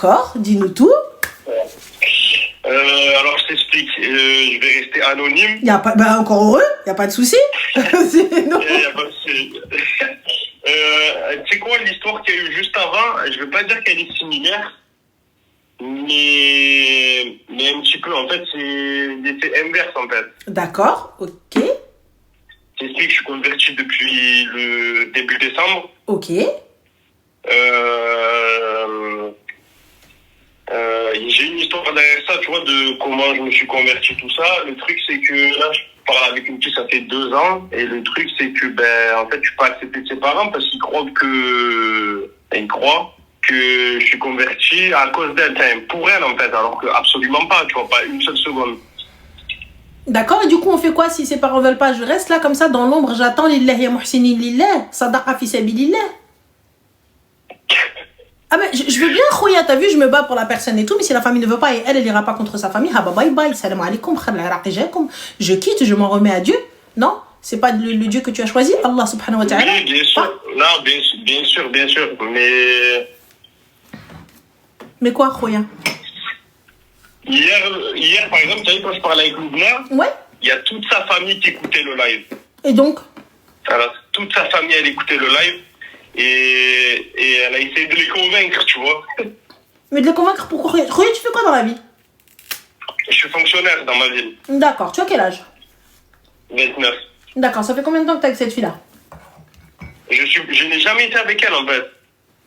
D'accord, dis-nous tout. Alors, je t'explique. Je vais rester anonyme. Y a pas, bah, encore heureux, y a pas de souci. Y a pas de souci. Tu sais quoi, l'histoire qu'il y a eu juste avant, je vais pas dire qu'elle est similaire, mais un petit peu. En fait, c'est inverse, en fait. D'accord, ok. J'explique, je suis converti depuis le début décembre. Ok. J'ai une histoire derrière ça, tu vois, de comment je me suis converti, tout ça. Le truc, c'est que là, je parle avec une fille, ça fait 2 ans. Et le truc, c'est que, en fait, je suis pas accepté de ses parents parce qu'ils croient que je suis converti à cause d'elle, pour elle, en fait, alors que absolument pas, tu vois, pas une seule seconde. D'accord, et du coup, on fait quoi si ses parents veulent pas? Je reste là comme ça dans l'ombre, j'attends lillahi ya muhsinin lillah, sadaqa fi sabilillah. Ah mais je veux bien, Khouya, t'as vu, je me bats pour la personne et tout, mais si la famille ne veut pas et elle ira pas contre sa famille, ah bah bye bye, salam alaikum, je quitte, je m'en remets à Dieu. Non, c'est pas le Dieu que tu as choisi, Allah subhanahu wa ta'ala. Oui, bien sûr, non, bien sûr, Mais quoi, Khouya? Hier, par exemple, tu sais, quand je parlais avec Loubna, Ouais. il y a toute sa famille qui écoutait le live. Et donc? Alors, toute sa famille, elle écoutait le live et elle a essayé de les convaincre, tu vois. Mais de les convaincre pourquoi? Khouya, tu fais quoi dans la vie? Je suis fonctionnaire dans ma ville. D'accord, tu as quel âge? 29. D'accord, ça fait combien de temps que t'es avec cette fille-là? Je n'ai jamais été avec elle, en fait.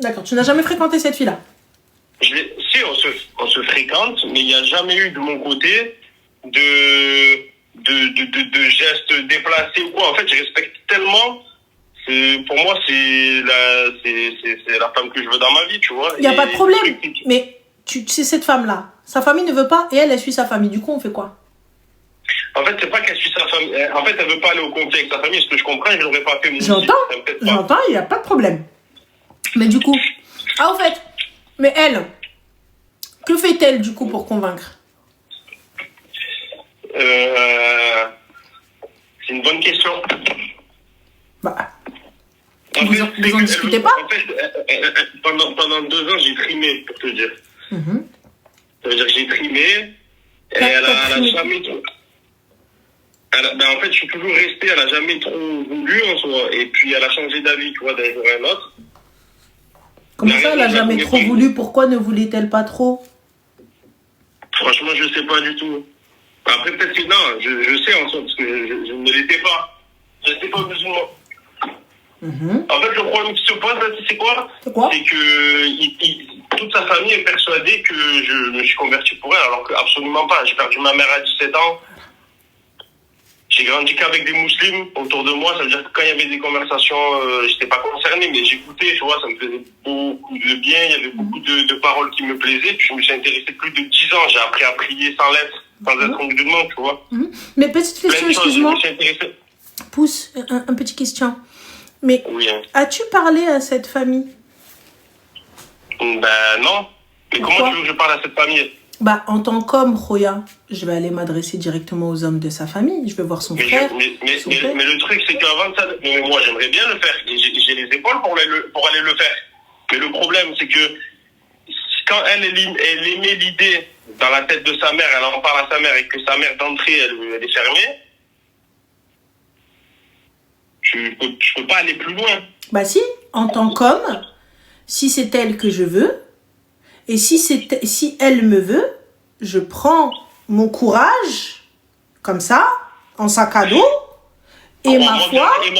D'accord, tu n'as jamais fréquenté cette fille-là? Si, on se fréquente, mais il n'y a jamais eu de mon côté de gestes déplacés ou quoi. En fait, je respecte tellement. Pour moi, c'est la femme que je veux dans ma vie, tu vois. Il n'y a pas de problème. Mais tu sais, cette femme-là, sa famille ne veut pas et elle suit sa famille. Du coup, on fait quoi? En fait, c'est pas qu'elle suit sa famille. En fait, elle veut pas aller au conflit avec sa famille. Ce que je comprends, je l'aurais pas fait moi aussi. J'entends, il n'y a pas de problème. Mais du coup, au fait, mais elle, que fait-elle du coup pour convaincre? C'est une bonne question. Bah, vous en discutez pas? En fait, pendant 2 ans, j'ai trimé, pour te dire. Ça veut dire que j'ai trimé. Et elle a jamais trop... en fait, je suis toujours resté, elle a jamais trop voulu en soi. Et puis, elle a changé d'avis, tu vois, d'un jour à un autre. Comment ça, elle a jamais trop voulu? Pourquoi ne voulait-elle pas trop? Franchement, je sais pas du tout. Après, peut-être que non, je sais en soi, parce que je ne l'étais pas. Je n'étais pas musulman. En fait, le problème qui se pose, c'est quoi? C'est que toute sa famille est persuadée que je me suis converti pour elle, alors que absolument pas. J'ai perdu ma mère à 17 ans. J'ai grandi qu'avec des musulmans autour de moi. Ça veut dire que quand il y avait des conversations, j'étais pas concerné, mais j'écoutais, tu vois, ça me faisait beaucoup de bien. Il y avait beaucoup de paroles qui me plaisaient. Puis je me suis intéressé plus de 10 ans. J'ai appris à prier sans lettres, sans être musulman, tu vois. Mais petite question, excuse-moi. Pousse, un petit question. Mais oui, hein. As-tu parlé à cette famille? Non. Mais comment tu veux que je parle à cette famille? En tant qu'homme, Khouya, je vais aller m'adresser directement aux hommes de sa famille. Je vais voir son frère. Mais le truc, c'est qu'avant ça, moi, j'aimerais bien le faire. J'ai les épaules pour aller le faire. Mais le problème, c'est que quand elle aimait l'idée dans la tête de sa mère, elle en parle à sa mère et que sa mère d'entrée, elle est fermée, je peux pas aller plus loin. Si, en tant qu'homme, si c'est elle que je veux, et si elle me veut, je prends mon courage, comme ça, en sac à dos, et ma foi, je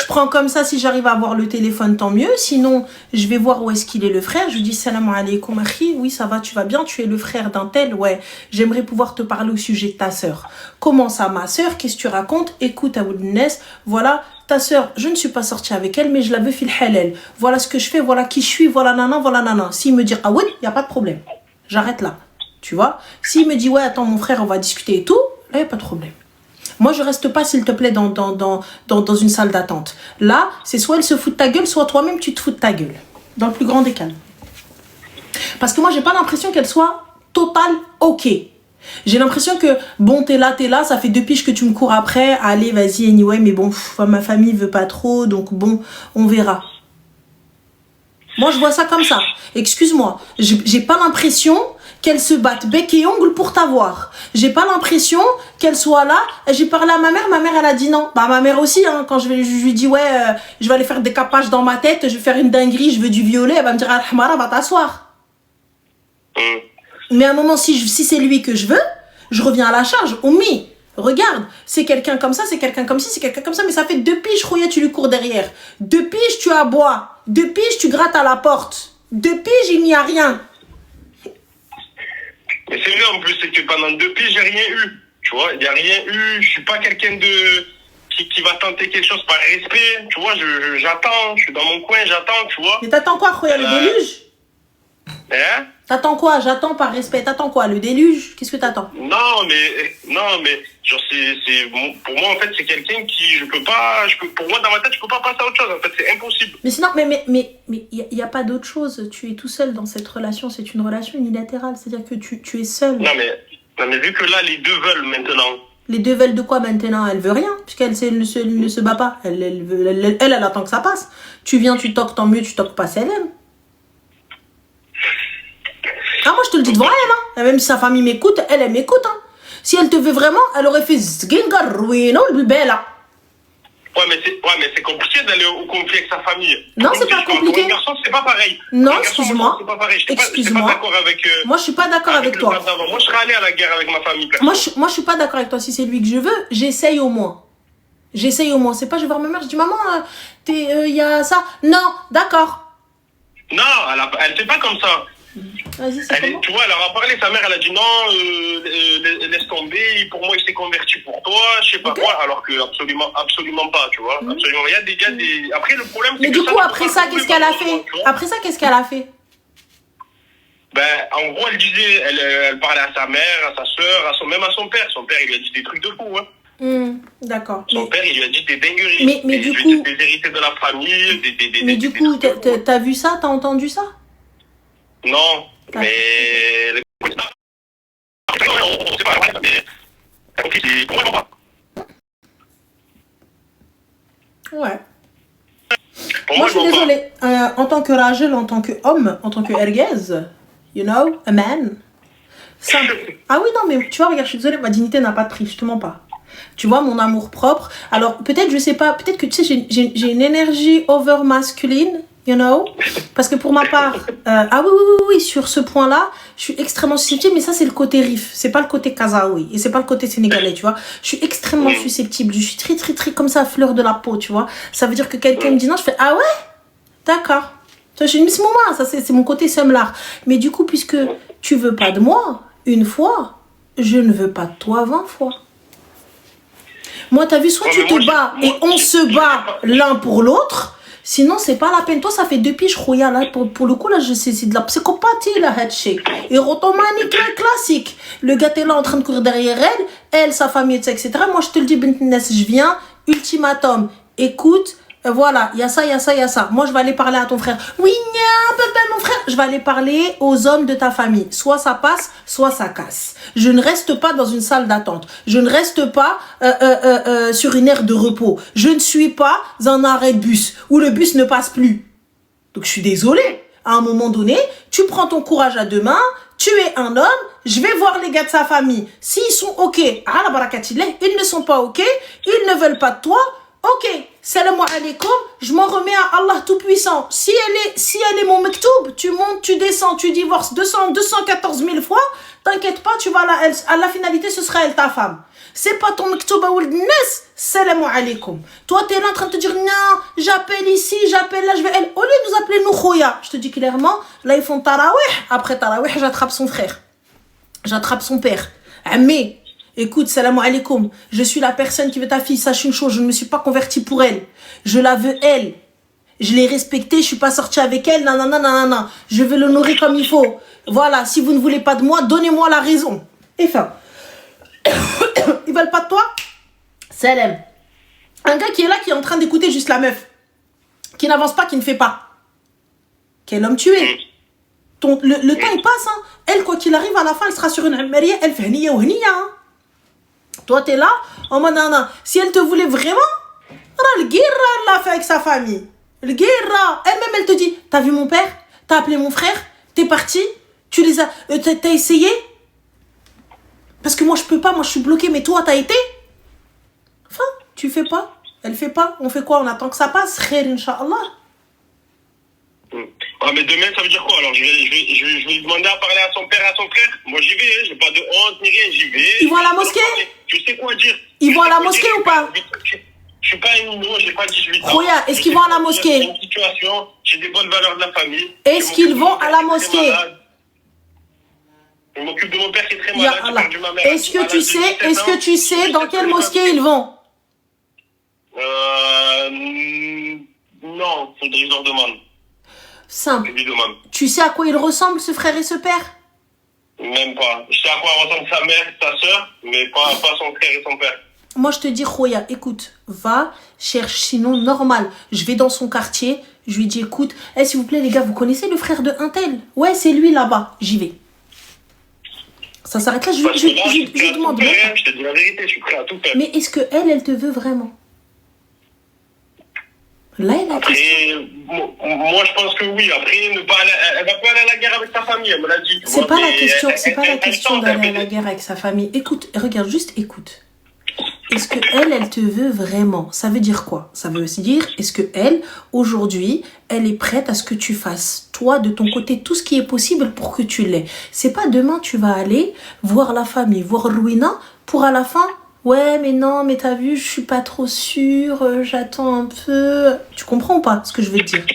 prends comme ça, si j'arrive à avoir le téléphone, tant mieux. Sinon, je vais voir où est-ce qu'il est le frère. Je lui dis, salam alaikum, akhi. Oui, ça va, tu vas bien, tu es le frère d'un tel. Ouais, j'aimerais pouvoir te parler au sujet de ta sœur. Comment ça, ma sœur? Qu'est-ce que tu racontes? Écoute, Aoudnes, voilà, ta sœur, je ne suis pas sortie avec elle, mais je la veux fil halal. Voilà ce que je fais, voilà qui je suis, voilà nana, voilà nana. S'il me dit, ah oui, il n'y a pas de problème. J'arrête là. Tu vois, s'il me dit, ouais, attends, mon frère, on va discuter et tout, là, il n'y a pas de problème. Moi, je reste pas, s'il te plaît, dans une salle d'attente. Là, c'est soit elle se fout de ta gueule, soit toi-même, tu te fous de ta gueule. Dans le plus grand des calmes. Parce que moi, j'ai pas l'impression qu'elle soit totale OK. J'ai l'impression que, bon, t'es là, ça fait 2 piges que tu me cours après. Allez, vas-y, anyway, mais bon, ma famille veut pas trop, donc bon, on verra. Moi, je vois ça comme ça. Excuse-moi, j'ai pas l'impression qu'elle se batte bec et ongle pour t'avoir. J'ai pas l'impression qu'elle soit là. J'ai parlé à ma mère elle a dit non. Bah ma mère aussi, hein, quand je lui dis ouais, je vais aller faire des capages dans ma tête, je vais faire une dinguerie, je veux du violet, elle va me dire Al-Hamara, va t'asseoir. Mais à un moment, si c'est lui que je veux, je reviens à la charge. Oumi, regarde, c'est quelqu'un comme ça, c'est quelqu'un comme ci, c'est quelqu'un comme ça, mais ça fait 2 piges, Rouya, tu lui cours derrière. 2 piges, tu aboies. 2 piges, tu grattes à la porte. 2 piges, il n'y a rien. Mais c'est vrai en plus, c'est que pendant 2 piges, j'ai rien eu. Tu vois, il n'y a rien eu. Je suis pas quelqu'un qui va tenter quelque chose par respect. Tu vois, j'attends, je suis dans mon coin, j'attends, tu vois. Mais t'attends quoi, Rouya, le déluge? Hein? T'attends quoi? J'attends par respect. T'attends quoi? Le déluge? Qu'est-ce que t'attends? Non, mais genre pour moi en fait c'est quelqu'un qui pour moi dans ma tête je peux pas passer à autre chose en fait, c'est impossible. Mais sinon, mais il y a pas d'autre chose. Tu es tout seul dans cette relation. C'est une relation unilatérale. C'est-à-dire que tu es seul. Non mais vu que là les deux veulent maintenant. Les deux veulent de quoi maintenant? Elle veut rien puisqu'elle ne se bat pas. Elle attend que ça passe. Tu viens, tu toques, tant mieux. Tu toques pas, c'est elle aime. Ah, moi, je te le dis devant elle, hein. Même si sa famille m'écoute, elle m'écoute, hein. Si elle te veut vraiment, elle aurait fait Zgingarouino, le bébé, Ouais, mais c'est compliqué d'aller au conflit avec sa famille. Non, c'est pas compliqué. Pour un garçon, c'est pas pareil. Non, excuse-moi. C'est pas pareil. Excuse-moi. Pas d'accord avec, moi, je suis pas d'accord avec toi. Moi, je serais allé à la guerre avec ma famille. Moi, je suis pas d'accord avec toi. Si c'est lui que je veux, j'essaye au moins. C'est pas, je vais voir ma mère, je dis, maman, y a ça. Non, d'accord. Non, elle fait pas comme ça. Vas-y, c'est comment? Tu vois, elle leur a parlé, sa mère, elle a dit non, laisse tomber, pour moi, il s'est converti pour toi, je sais pas quoi, alors que absolument pas, tu vois. Absolument. Il y a des... Après, le problème, c'est mais du coup, après ça, qu'est-ce qu'elle a fait? Après ça, qu'est-ce qu'elle a fait? Ben, en gros, elle disait, elle parlait à sa mère, à sa soeur, même à son père. Son père, il lui a dit des trucs de fou, hein. D'accord. Son père, il lui a dit des dingueries. Mais du coup... Des hérités de la famille, mais du coup, t'as vu ça? T'as entendu ça? Non, mais... Ouais. Moi, je suis désolée. En tant que Rajel, en tant qu'homme, en tant que erguez, you know, a man. Ça... Ah oui, non, mais tu vois, regarde, je suis désolée, ma dignité n'a pas de prix, je te mens pas. Tu vois, mon amour propre. Alors, peut-être, je sais pas, peut-être que, tu sais, j'ai une énergie over masculine. You know? Parce que pour ma part, ah oui, sur ce point-là, je suis extrêmement susceptible, mais ça, c'est le côté rif. C'est pas le côté kazaoui. Et c'est pas le côté sénégalais, tu vois. Je suis extrêmement susceptible. Je suis très, comme ça, à fleur de la peau, tu vois. Ça veut dire que quelqu'un me dit non, je fais, ah ouais? D'accord. J'ai une miss moment, ça, c'est mon côté semlard. Mais du coup, puisque tu veux pas de moi, une fois, je ne veux pas de toi 20 fois. Moi, t'as vu, soit tu te bats et on se bat l'un pour l'autre. Sinon, c'est pas la peine. Toi, ça fait 2 piges, Rouya, là. Pour le coup, là, c'est de la psychopathie, là, Hatché. Et rotomanie classique. Le gars est là en train de courir derrière elle, sa famille, etc. Moi, je te le dis, Bentnes, je viens, ultimatum. Écoute, voilà, il y a ça. Moi, je vais aller parler à ton frère. Oui, papa, mon frère. Je vais aller parler aux hommes de ta famille. Soit ça passe, soit ça casse. Je ne reste pas dans une salle d'attente. Je ne reste pas sur une aire de repos. Je ne suis pas un arrêt de bus où le bus ne passe plus. Donc, je suis désolée. À un moment donné, tu prends ton courage à 2 mains. Tu es un homme. Je vais voir les gars de sa famille. S'ils sont OK, à la barakatillah, ils ne sont pas OK. Ils ne veulent pas de toi. Ok, salam alaikum, je m'en remets à Allah Tout-Puissant. Si elle est mon mektoub, tu montes, tu descends, tu divorces 214 000 fois, t'inquiète pas, tu vas à la finalité, ce sera elle ta femme. C'est pas ton mektoub à Ould Nes, salam alaikum. Toi, t'es là en train de te dire, non, j'appelle ici, j'appelle là, je vais elle. Au lieu de nous appeler nous Khoya, je te dis clairement, là, ils font tarawih. Après tarawih, j'attrape son frère. J'attrape son père. Mais... écoute, salam alaikum, je suis la personne qui veut ta fille, sache une chose, je ne me suis pas convertie pour elle. Je la veux elle. Je l'ai respectée, je suis pas sortie avec elle, nanana. Je veux l'honorer comme il faut. Voilà, si vous ne voulez pas de moi, donnez-moi la raison. Et enfin, ils veulent pas de toi? Salam. Un gars qui est là, qui est en train d'écouter juste la meuf. Qui n'avance pas, qui ne fait pas. Quel homme tu es? Le temps, il passe, hein. Elle, quoi qu'il arrive, à la fin, elle sera sur une mariée, elle fait hniya ou hniya, hein. Toi, t'es là, en mode, non. Si elle te voulait vraiment, elle l'a fait avec sa famille. Le guerra. Elle-même, elle te dit, t'as vu mon père? T'as appelé mon frère? T'es parti? Tu les as... t'as essayé? Parce que moi, je peux pas. Moi, je suis bloquée. Mais toi, t'as été? Enfin, tu fais pas. Elle fait pas. On fait quoi? On attend que ça passe. Khair, Inch'Allah. Ah, mais demain, ça veut dire quoi? Alors, je vais lui demander à parler à son père et à son frère. Moi, j'y vais, hein. J'ai pas de honte ni rien, j'y vais. Ils vont à la mosquée? Je sais quoi dire. Ils vont à la mosquée ou pas? Je suis pas un minot, j'ai pas 18 ans. Khoya, est-ce qu'ils vont à la mosquée? J'ai une situation, j'ai des bonnes valeurs de la famille. Est-ce qu'ils vont à la mosquée? Je m'occupe de mon père qui est très malade. J'ai perdu ma mère. Est-ce que tu sais dans quelle mosquée ils vont? Non, faudrait que je leur demande. Simple. Tu sais à quoi ils ressemblent, ce frère et ce père? Même pas. Je sais à quoi ressemble sa mère, sa soeur, mais pas son frère et son père. Moi, je te dis, Khoya, écoute, va, cherche, sinon, normal. Je vais dans son quartier, je lui dis, écoute, s'il vous plaît, les gars, vous connaissez le frère de Untel? Ouais, c'est lui là-bas, j'y vais. Ça s'arrête là, je demande. Je te dis la vérité, je suis prêt à tout faire. Mais est-ce que elle te veut vraiment? Là, elle a après, moi, je pense que oui. Après, elle va pas aller à la guerre avec sa famille, elle me l'a dit. C'est pas la question d'aller à la guerre avec sa famille. Écoute, regarde, juste écoute. Est-ce que elle te veut vraiment? Ça veut dire quoi? Ça veut aussi dire, est-ce que elle, aujourd'hui, elle est prête à ce que tu fasses, toi, de ton côté, tout ce qui est possible pour que tu l'aies. C'est pas demain, tu vas aller voir la famille, voir Louina, pour à la fin, ouais, mais non, mais t'as vu, je suis pas trop sûre, j'attends un peu. Tu comprends pas ce que je veux te dire?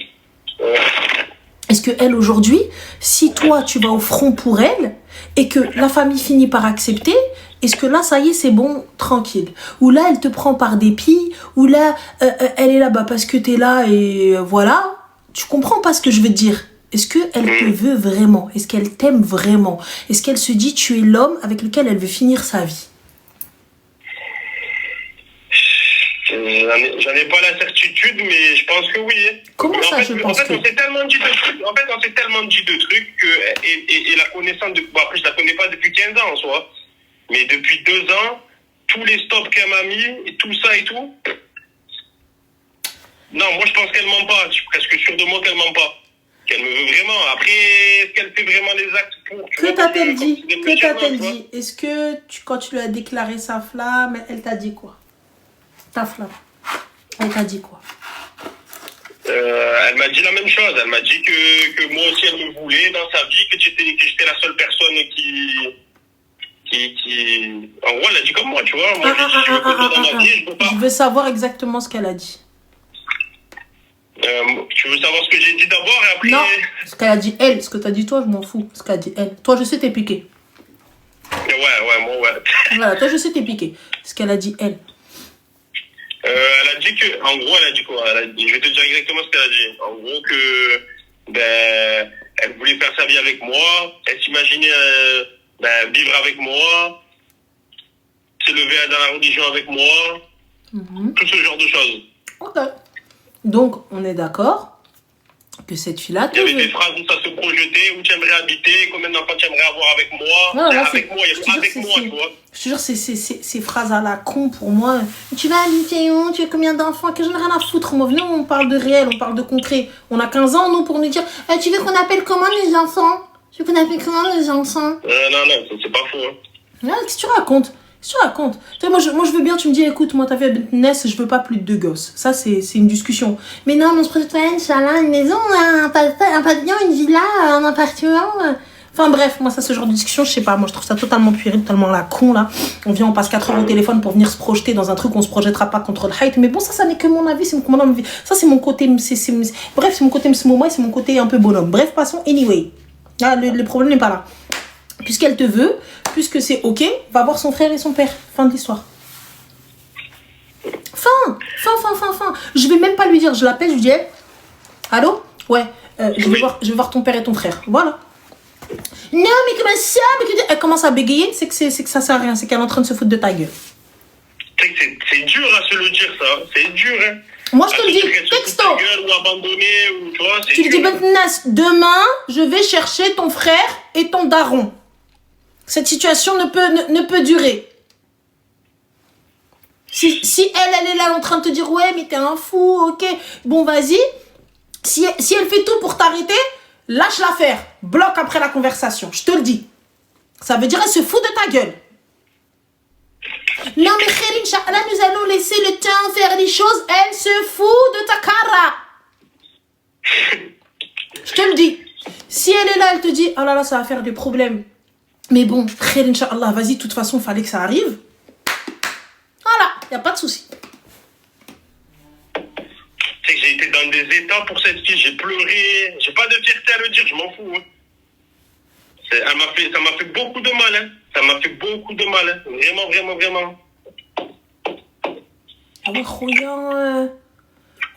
Est-ce que elle, aujourd'hui, si toi, tu vas au front pour elle, et que la famille finit par accepter, est-ce que là, ça y est, c'est bon, tranquille? Ou là, elle te prend par dépit, ou là, elle est là-bas parce que t'es là et voilà. Tu comprends pas ce que je veux te dire? Est-ce qu'elle te veut vraiment? Est-ce qu'elle t'aime vraiment? Est-ce qu'elle se dit, tu es l'homme avec lequel elle veut finir sa vie? J'en ai pas la certitude, mais je pense que oui. Comment mais ça, je pense que... on s'est tellement dit de trucs, on s'est tellement dit de trucs que, et la connaissance de, bon, après, je la connais pas depuis 15 ans en soi, mais depuis 2 ans, tous les stops qu'elle m'a mis, et tout ça et tout, non, moi je pense qu'elle ment pas, je suis presque sûr de moi qu'elle ment pas. Qu'elle me veut vraiment. Après, est-ce qu'elle fait vraiment les actes pour... Que t'a-t-elle dit? Que t'a-t-elle dit? Est-ce que, quand tu lui as déclaré sa flamme, elle t'a dit quoi? Ta flamme. Elle t'a dit quoi? Elle m'a dit la même chose. Elle m'a dit que moi aussi, elle me voulait dans sa vie, que j'étais la seule personne qui... En gros, elle a dit comme moi, tu vois. Moi, je veux savoir exactement ce qu'elle a dit. Tu veux savoir ce que j'ai dit d'abord et après... Non, ce qu'elle a dit elle. Ce que t'as dit toi, je m'en fous. Ce qu'elle a dit elle. Toi, je sais, t'es piqué. Ouais. Voilà, toi, je sais, t'es piqué. Ce qu'elle a dit elle. Elle a dit que, en gros, elle a dit quoi? Je vais te dire exactement ce qu'elle a dit. En gros, que, elle voulait faire sa vie avec moi, elle s'imaginait, vivre avec moi, s'élever dans la religion avec moi, tout ce genre de choses. Ok. Donc, on est d'accord que cette fille-là... Il y avait des phrases où ça se projetait, où tu aimerais habiter, combien d'enfants tu aimerais avoir avec moi. Non, là, avec moi, tu vois. Je te jure, ces phrases à la con pour moi. Tu vas habiter où? Tu as combien d'enfants? Que j'en ai rien à foutre. Moi, venez, on parle de réel, on parle de concret. On a 15 ans, nous, pour nous dire tu veux qu'on appelle comment les enfants? Tu veux qu'on appelle comment les enfants? Non, c'est pas faux. Hein. Qu'est-ce que tu racontes? Qu'est-ce que tu racontes? Moi, je veux bien, tu me dis, écoute, moi, t'as fait Ness, je veux pas plus de 2 gosses. Ça, c'est une discussion. Mais non, on se projette pas, Inch'Allah, une maison, un pavillon, une villa, un appartement. Enfin bref, moi, ça, ce genre de discussion, je sais pas. Moi, je trouve ça totalement puéril, totalement la con, là. On vient, on passe 4 heures au téléphone pour venir se projeter dans un truc, on se projettera pas contre le hate. Mais bon, ça n'est que mon avis, c'est mon avis. Ça, c'est mon côté, bref, c'est mon côté msmouma, c'est mon côté un peu bonhomme. Bref, passons, anyway. Là, le problème n'est pas là. Puisqu'elle te veut, puisque c'est ok, va voir son frère et son père. Fin de l'histoire. Fin. Je vais même pas lui dire, je l'appelle, je lui dis, allô? Ouais, je vais voir ton père et ton frère. Voilà. Non, mais comment ça? Elle commence à bégayer, c'est que ça sert à rien, c'est qu'elle est en train de se foutre de ta gueule. C'est dur à se le dire, ça. C'est dur, hein. Moi, je te le dis, texto. Ou abandonner, ou tu vois, tu lui dis, demain, je vais chercher ton frère et ton daron. Cette situation ne peut durer. Si elle est là en train de te dire, ouais, mais t'es un fou, ok, bon, vas-y, Si elle fait tout pour t'arrêter, lâche l'affaire. Bloque après la conversation. Je te le dis. Ça veut dire elle se fout de ta gueule. Non mais Khair, Inch'Allah, nous allons laisser le temps faire les choses. Elle se fout de ta cara. Je te le dis. Si elle est là, elle te dit, oh là là, ça va faire des problèmes. Mais bon, Khair, Inch'Allah, vas-y, de toute façon, il fallait que ça arrive. Voilà, il n'y a pas de souci. C'est que j'ai été dans des états pour cette fille, j'ai pleuré, j'ai pas de fierté à le dire, je m'en fous. Hein. Ça m'a fait beaucoup de mal, hein. Ça m'a fait beaucoup de mal, hein. Vraiment, vraiment, vraiment. Ah ouais, Khoya,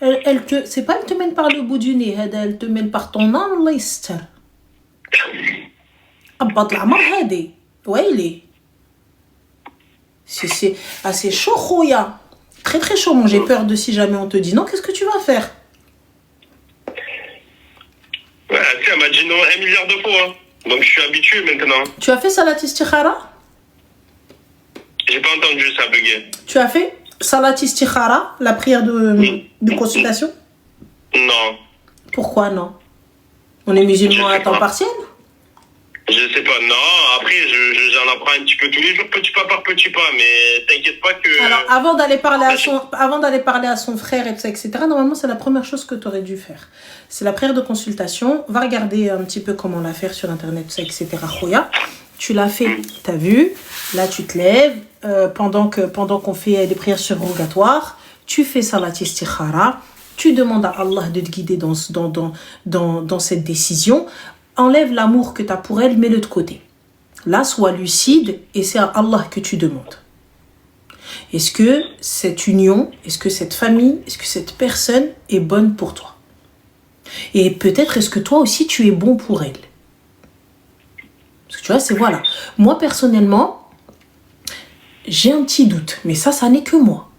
elle te, c'est pas elle te mène par le bout du nez, elle te mène par ton âme, Allah yastar. Abbat l'amar hadi, ouais il est. C'est assez chaud, Khoya. Très très chaud, moi j'ai peur de si jamais on te dit non, qu'est-ce que tu vas faire? Ouais, tu sais, elle m'a dit non 1 milliard de fois, hein. Donc je suis habitué maintenant. Tu as fait Salat Istikhara? J'ai pas entendu, ça buguait. Tu as fait Salat Istikhara, la prière de consultation? Non. Pourquoi non? On est musulmans à temps partiel? Je sais pas, non, après j'en apprends un petit peu tous les jours, petit pas par petit pas, mais t'inquiète pas que... Alors, avant d'aller parler à son frère, etc., normalement, c'est la première chose que tu aurais dû faire. C'est la prière de consultation. Va regarder un petit peu comment la faire sur Internet, etc., Khoya. Tu l'as fait, t'as vu. Là, tu te lèves. Pendant qu'on fait des prières surrogatoires, tu fais Salat Istikhara. Tu demandes à Allah de te guider dans cette décision. Enlève l'amour que tu as pour elle, mets-le de côté. Là, sois lucide et c'est à Allah que tu demandes. Est-ce que cette union, est-ce que cette famille, est-ce que cette personne est bonne pour toi? Et peut-être est-ce que toi aussi tu es bon pour elle? Parce que tu vois, c'est voilà. Moi, personnellement, j'ai un petit doute, mais ça n'est que moi.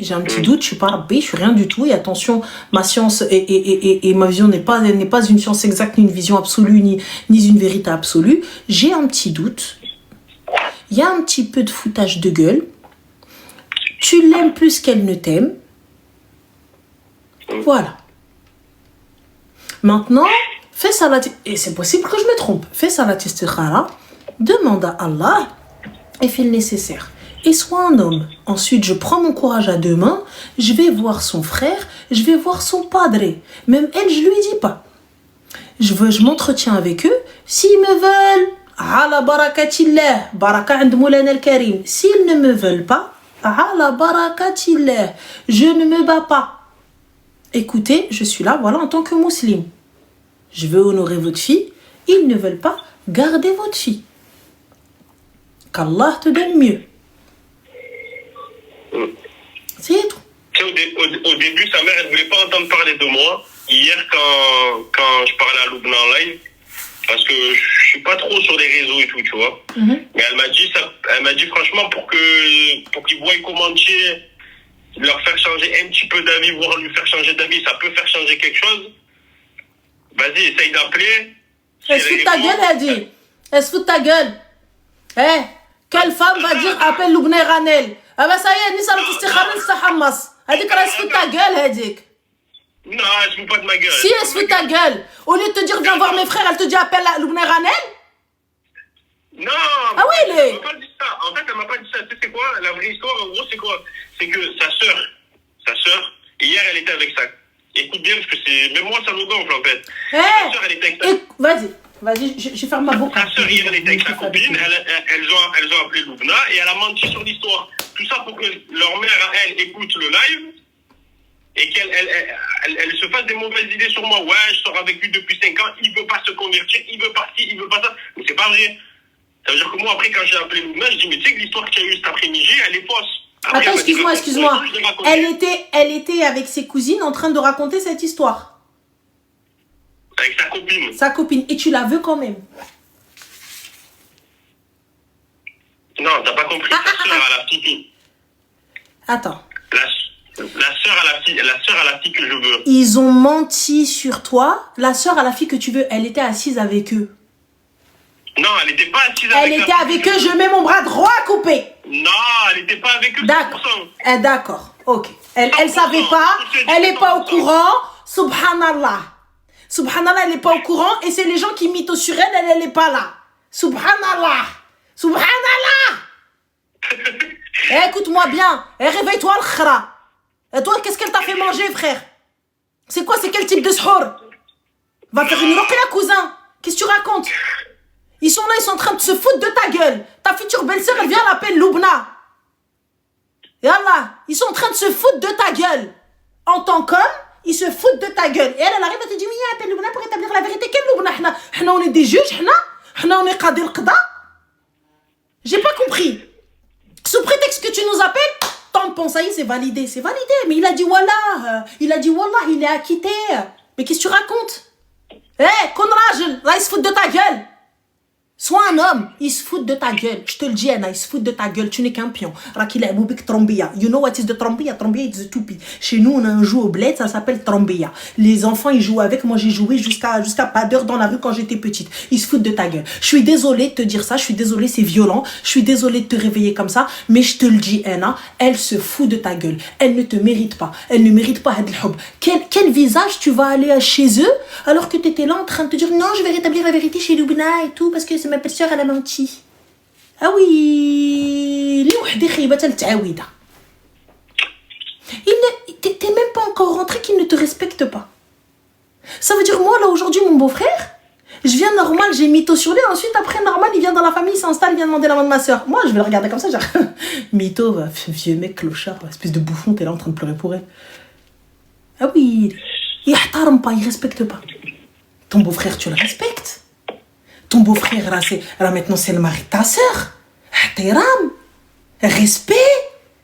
J'ai un petit doute, je suis pas rabbé, je suis rien du tout. Et attention, ma science et ma vision n'est pas une science exacte, ni une vision absolue, ni une vérité absolue. J'ai un petit doute. Il y a un petit peu de foutage de gueule. Tu l'aimes plus qu'elle ne t'aime. Voilà. Maintenant, fais salat, et c'est possible que je me trompe. Fais salat istikhara, demande à Allah et fais le nécessaire. Et sois un homme. Ensuite, je prends mon courage à deux mains, je vais voir son frère, je vais voir son padre. Même elle, je lui dis pas. Je m'entretiens avec eux. S'ils me veulent, ala barakatillah, baraka and moulana al-karim. S'ils ne me veulent pas, ala barakatillah, je ne me bats pas. Écoutez, je suis là, voilà, en tant que musulman. Je veux honorer votre fille. Ils ne veulent pas, gardez votre fille. Qu'Allah te donne mieux. C'est tout. Au début, sa mère, elle ne voulait pas entendre parler de moi. Hier, quand je parlais à Loubna en live, parce que je suis pas trop sur les réseaux et tout, tu vois. Mais elle m'a dit franchement, pour qu'ils voient comment tu es, leur faire changer un petit peu d'avis, voire lui faire changer d'avis, ça peut faire changer quelque chose. Vas-y, essaye d'appeler. Elle se fout de ta gueule, elle dit. Elle se fout de ta gueule. Eh, quelle femme va dire appelle Loubna Ranel? Ah bah ça y est, ni ça le istikhara ni ça Hamas. Elle dit qu'elle se fout de ta gueule, elle dit. Non, elle se fout pas de ma gueule. Si, elle se fout de ta gueule. Au lieu de te dire viens voir mes frères, elle te dit appelle Loubna Ranel. Non. Ah oui, elle est. Elle m'a pas dit ça. En fait, elle m'a pas dit ça. Tu sais c'est quoi? La vraie histoire, en gros, c'est quoi? C'est que sa sœur, hier, elle était avec ça. Écoute bien, parce que c'est... Même moi, ça me gonfle, en fait. Sa sœur, elle était avec ça. Vas-y, je ferme ma bouche. Sa sœur, hier, elle était avec sa copine. Elles ont appelé Loubna et elle a menti sur l'histoire. Tout ça pour que leur mère, elle, écoute le live et qu'elle se fasse des mauvaises idées sur moi. Ouais, je sors avec lui depuis 5 ans, il veut pas se convertir, il veut pas ci, il veut pas ça. Mais c'est pas vrai. Ça veut dire que moi, après, quand j'ai appelé Loubna, je dis, mais tu sais que l'histoire que tu as eue cet après-midi, elle est fausse. Après, attends, excuse-moi. Elle était avec ses cousines en train de raconter cette histoire. Avec sa copine. Sa copine. Et tu la veux quand même. Non, t'as pas compris. Sa sœur à la fille. Attends. La sœur à la fille que je veux. Ils ont menti sur toi. La sœur à la fille que tu veux, elle était assise avec eux. Non, elle n'était pas assise avec eux. Elle était avec eux, je mets mon bras droit coupé. Non, elle n'était pas avec eux. D'accord. D'accord, ok. Elle savait pas, elle n'est pas au courant. Subhanallah. Subhanallah, elle n'est pas au courant et c'est les gens qui mythos sur elle, elle n'est pas là. Subhanallah. Subhanallah. Écoute-moi bien. Réveille-toi, al-khra. Et toi, qu'est-ce qu'elle t'a fait manger, frère? C'est quoi? C'est quel type de sahur? Va faire une ruqya, cousin. Qu'est-ce que tu racontes? Ils sont là, ils sont en train de se foutre de ta gueule. Ta future belle-sœur, elle vient, elle l'appelle Loubna. Et Allah, ils sont en train de se foutre de ta gueule. En tant qu'homme, ils se foutent de ta gueule. Et elle arrive, elle te dit, oui, appelle Loubna pour établir la vérité. Quelle Loubna? On est des juges, on est qadi al-qada. J'ai pas compris. Sous prétexte que tu nous appelles, tampon, ça y est, c'est validé. C'est validé. Mais il a dit, wallah. Il est acquitté. Mais qu'est-ce que tu racontes? Kon rajel, là, il se fout de ta gueule. Sois un homme, il se fout de ta gueule. Je te le dis, Anna, il se fout de ta gueule. Tu n'es qu'un pion. Rakila Aboubik Trombia. You know what is the Trombia? Trombia is the toupie. Chez nous, on a un jeu au bled, ça s'appelle Trombia. Les enfants, ils jouent avec. Moi, j'ai joué jusqu'à pas d'heure dans la rue quand j'étais petite. Ils se foutent de ta gueule. Je suis désolée de te dire ça. Je suis désolée, c'est violent. Je suis désolée de te réveiller comme ça. Mais je te le dis, Anna, elle se fout de ta gueule. Elle ne te mérite pas. Elle ne mérite pas Hadl Hub. Quel visage tu vas aller chez eux alors que tu étais là en train de te dire non, je vais rétablir la vérité chez Loubna et tout parce que c'est ma belle-sœur, elle a menti. Ah oui, t'es même pas encore rentré qu'il ne te respecte pas. Ça veut dire, moi, là, aujourd'hui, mon beau-frère, je viens normal, j'ai mytho sur lui, ensuite, après, normal, il vient dans la famille, il s'installe, il vient demander la main de ma soeur. Moi, je vais le regarder comme ça, genre, mytho, vieux mec, clochard, espèce de bouffon, t'es là en train de pleurer pour elle. Ah oui, il respecte pas. Ton beau-frère, tu le respectes. Ton beau-frère, là, maintenant, c'est le mari de ta sœur. Respect.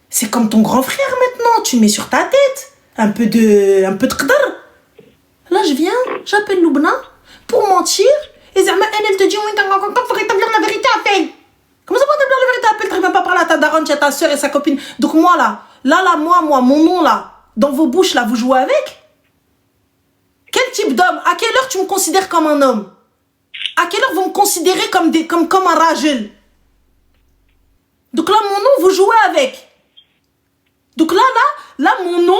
C'est comme ton grand frère maintenant. Tu le mets sur ta tête. Un peu de qdar. Là, je viens, j'appelle Loubna pour mentir. Et Zama, elle te dit, oui, faut rétablir la vérité, appelle. Comment ça, faut rétablir la vérité, appelle? Tu vas pas parler à ta daronne, à ta sœur et sa copine. Donc, moi, moi, mon nom, là, dans vos bouches, là, vous jouez avec? Quel type d'homme? À quelle heure tu me considères comme un homme? À quelle heure vous me considérez comme un ragel? Donc là, mon nom, vous jouez avec. Donc là, mon nom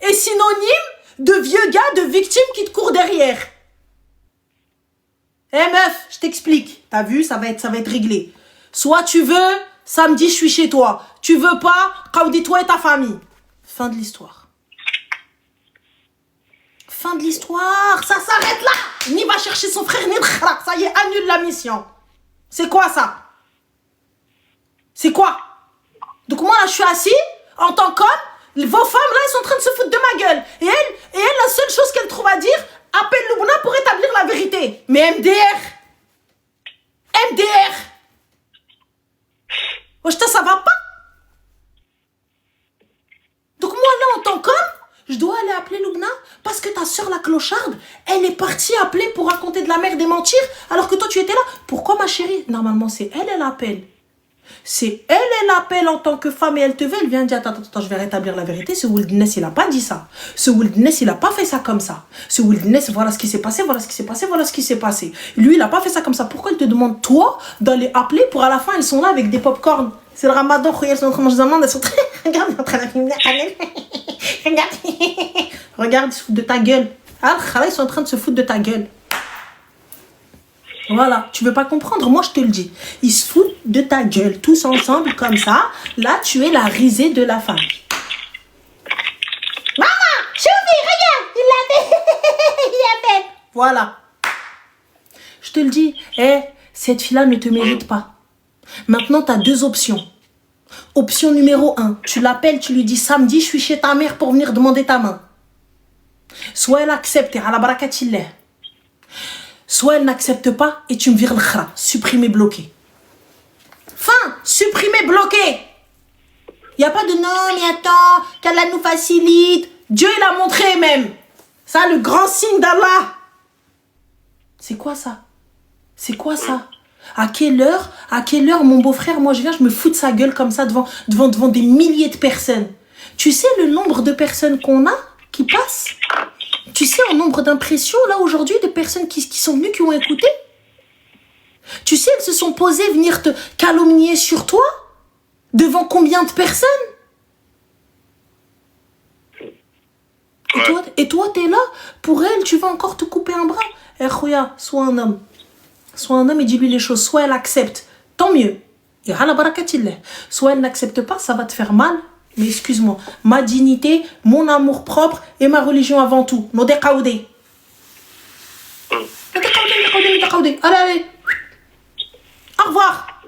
est synonyme de vieux gars, de victime qui te court derrière. Meuf, je t'explique. T'as vu, ça va être réglé. Soit tu veux, samedi, je suis chez toi. Tu veux pas, Kaoudi, toi et ta famille. Fin de l'histoire. Fin de l'histoire, ça s'arrête là. Ni va chercher son frère, ni le khra. Ça y est, annule la mission. C'est quoi ça? C'est quoi? Donc moi là, je suis assis, en tant qu'homme, vos femmes là, elles sont en train de se foutre de ma gueule. Et elle, la seule chose qu'elle trouve à dire, appelle Loubna pour établir la vérité. Mais MDR. Wesh, ça va pas? Donc moi là, en tant qu'homme, je dois aller appeler Loubna parce que ta soeur la clocharde, elle est partie appeler pour raconter de la merde et mentir alors que toi tu étais là. Pourquoi ma chérie? Normalement c'est elle appelle. C'est elle appelle en tant que femme et elle te veut, elle vient dire attends, je vais rétablir la vérité. Ce Wildnes, il a pas dit ça. Ce Wildnes, il a pas fait ça comme ça. Ce Wildnes, voilà ce qui s'est passé, voilà ce qui s'est passé. Lui, il a pas fait ça comme ça. Pourquoi il te demande, toi, d'aller appeler pour à la fin, ils sont là avec des pop-corn. C'est le ramadan, elles sont en train de manger des amandes, elles sont très... Regarde, ils sont en train de filmer. Regarde, ils se foutent de ta gueule. Ils sont en train de se foutre de ta gueule. Voilà, tu veux pas comprendre, moi je te le dis. Ils se foutent de ta gueule, tous ensemble comme ça. Là, tu es la risée de la famille. Maman, Choufi, regarde, il l'appelle. Voilà. Je te le dis, cette fille-là ne te mérite pas. Maintenant, tu as deux options. Option numéro 1, tu l'appelles, tu lui dis samedi, je suis chez ta mère pour venir demander ta main. Soit elle accepte, à la barakatillah. Soit elle n'accepte pas et tu me vires le khra. Supprimer, bloquer. Fin, supprimer, bloquer. Il n'y a pas de non, mais attends, qu'Allah nous facilite. Dieu, il a montré même. Ça, le grand signe d'Allah. C'est quoi ça? C'est quoi ça? À quelle heure, mon beau-frère, moi je viens, je me fous de sa gueule comme ça devant des milliers de personnes. Tu sais le nombre de personnes qu'on a qui passent? Tu sais en nombre d'impressions là aujourd'hui de personnes qui sont venues, qui ont écouté? Tu sais, elles se sont posées venir te calomnier sur toi? Devant combien de personnes? Et toi, t'es là, pour elle, tu vas encore te couper un bras. Eh, Khouya, sois un homme. Sois un homme et dis-lui les choses. Soit elle accepte, tant mieux. Et ala barakatillah. Soit elle n'accepte pas, ça va te faire mal. Mais excuse-moi, ma dignité, mon amour propre et ma religion avant tout. No décaoudé. Allez. Au revoir.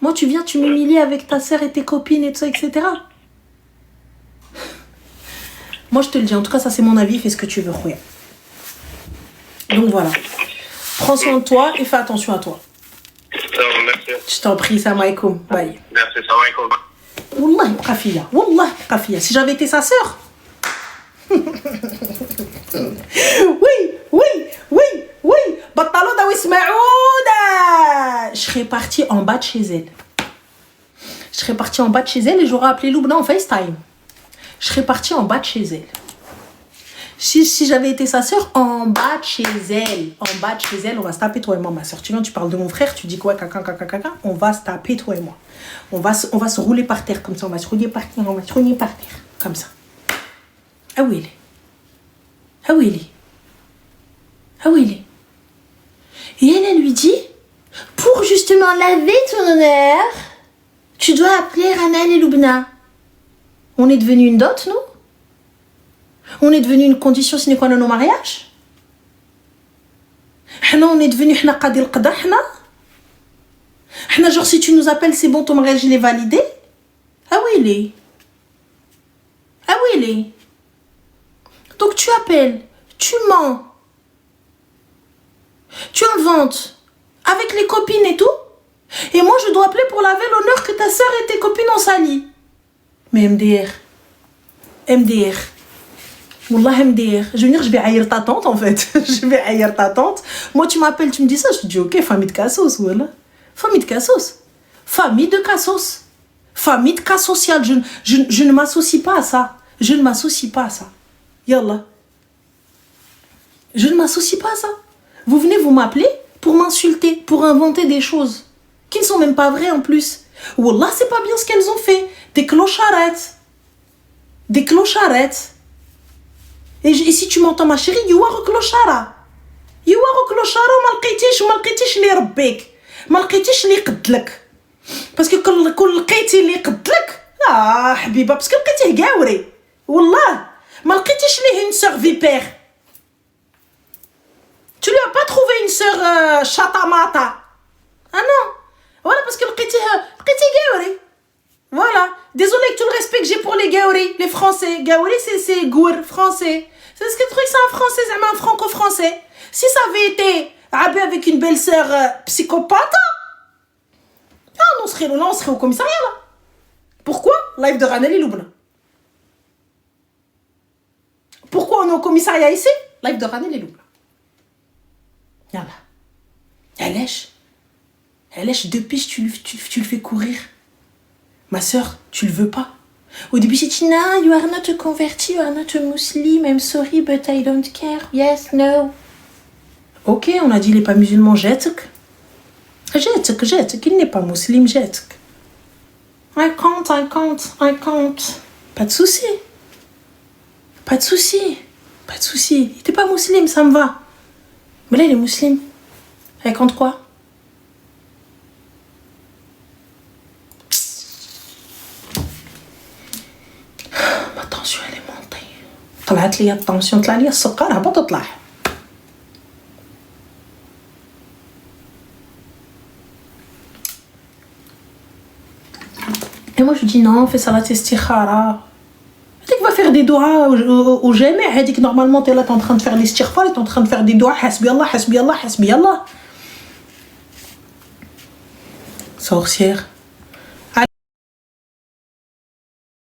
Moi, tu viens, tu m'humilies avec ta sœur et tes copines et tout ça, etc. Moi, je te le dis. En tout cas, ça, c'est mon avis. Fais ce que tu veux, Khouya. Donc, voilà. Prends soin de toi et fais attention à toi. Merci. Je t'en prie, salam alaikum. Bye. Merci, salam alaikum. Wallah, Kafia. Wallah, Kafia. Si j'avais été sa sœur. Oui. Batalo da Wismaouda. Je serais partie en bas de chez elle. Et j'aurais appelé Loubna en FaceTime. Je serais partie en bas de chez elle. Si j'avais été sa sœur, en bas de chez elle, on va se taper toi et moi, ma sœur. Tu viens, tu parles de mon frère, tu dis quoi, caca, on va se taper toi et moi. On va se rouler par terre comme ça, on va se rouler par terre, comme ça. Ah oui, il est. Et elle lui dit, pour justement laver ton honneur, tu dois appeler Ranel et Loubna. On est devenu une dot, nous? On est devenu une condition sine qua non au mariage? On est devenu qadi al-qada, genre si tu nous appelles, c'est bon, ton mariage il est validé? Ah oui, il est. Donc tu appelles, tu mens, tu inventes avec les copines et tout, et moi je dois appeler pour laver l'honneur que ta soeur et tes copines ont sali. Mais MDR. Wallah MDR. Je veux dire, je vais haïr ta tante en fait. Moi tu m'appelles, tu me dis ça, je te dis ok, famille de cassos, voilà. Famille de cassos social. Je ne m'associe pas à ça. Yallah. Je ne m'associe pas à ça. Vous venez vous m'appeler pour m'insulter, pour inventer des choses qui ne sont même pas vraies en plus. Wallah, c'est pas bien ce qu'elles ont fait. Des clocharettes. Et si tu m'entends ma chérie, يوارو كلوشارة وما لقيتيش اللي يربيك ما لقيتيش اللي يقدلك باسكو كل لقيتي اللي يقدلك لا حبيبه باسكو لقيتيه قاوري والله ما لقيتيش ليه une sœur vipère. Tu lui as pas trouvé une sœur chatamata. Ah non, voilà, parce que لقيتيه قاوري. Voilà, désolé que tout le respect que j'ai pour les Gaouri, les Français. Gaouri, c'est gour, français. C'est ce que le truc, c'est un français, c'est un franco-français. Si ça avait été avec une belle-sœur psychopathe, on serait au commissariat là. Pourquoi? Live de Ranel et Loubna. Pourquoi on est au commissariat ici? Live de Ranel et Loubna. Yallah. Elle lèche depuis tu le fais courir. Ma sœur, tu le veux pas. Au début, c'est Tina, you are not a converti, you are not a Muslim, I'm sorry, but I don't care. Yes, no. Ok, on a dit il est pas musulman, jette-k. Il n'est pas musulman, jette-k. I can't. Pas de souci. Il était pas musulman, ça me va. Mais là, il est musulman. Elle compte quoi? التنسيون اللي مونطي طلعت لي التنسيون طلع لي السكر هبط تطلع. Et moi je dis non, fais salat istikhara. Tu vas faire des doigts au jami', هذيك normalement tu es là, tu es en train de faire l'istighfar, tu es en train de faire des doigts hasbi Allah. Sorcière.